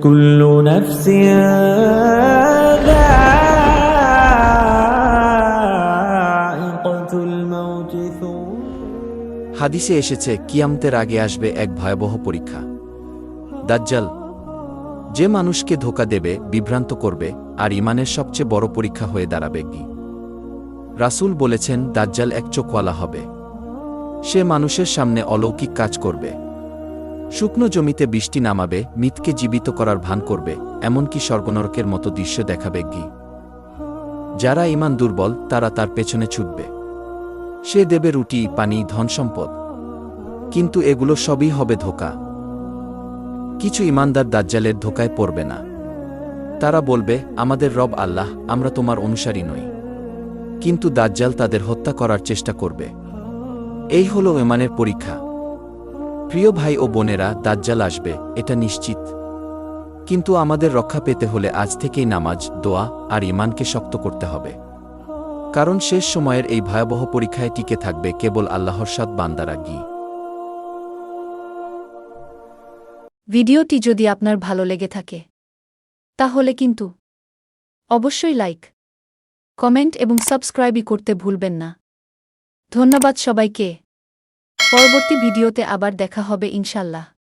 كل نفس ذائقة الموت হাদিসে এসেছে কিয়ামতের আগে আসবে এক ভয়াবহ পরীক্ষা, দাজ্জাল। যে মানুষকে ধোঁকা দেবে, বিভ্রান্ত করবে, আর ঈমানের সবচেয়ে বড় পরীক্ষা হয়ে দাঁড়াবে কি। রাসূল বলেছেন, দাজ্জাল এক চোখওয়ালা হবে। সে মানুষের সামনে অলৌকিক কাজ করবে। শুকনো জমিতে বৃষ্টি নামাবে, মৃতকে জীবিত করার ভান করবে, এমনকি স্বর্গনরকের মতো দৃশ্য দেখাবে কি। যারা ঈমান দুর্বল তারা তার পেছনে ছুটবে। সে দেবে রুটি, পানি, ধনসম্পদ, কিন্তু এগুলো সবই হবে ধোঁকা। কিছু ঈমানদার দাজ্জালের ধোঁকায় পড়বে না। তারা বলবে, আমাদের রব আল্লাহ, আমরা তোমার অনুসারী নই। কিন্তু দাজ্জাল তাদের হত্যা করার চেষ্টা করবে। এই হলো ঈমানের পরীক্ষা। প্রিয় ভাই ও বোনেরা, দাজ্জাল আসবে, এটা নিশ্চিত। কিন্তু আমাদের রক্ষা পেতে হলে আজ থেকেই নামাজ, দোয়া আর ঈমানকে শক্ত করতে হবে। কারণ শেষ সময়ের এই ভয়াবহ পরীক্ষায় টিকে থাকবে কেবল আল্লাহর সৎ বান্দারা। ভিডিওটি যদি আপনার ভালো লেগে থাকে তাহলে কিন্তু অবশ্যই লাইক, কমেন্ট এবং সাবস্ক্রাইবই করতে ভুলবেন না। ধন্যবাদ সবাইকে। পরবর্তী ভিডিওতে আবার দেখা হবে ইনশাল্লাহ।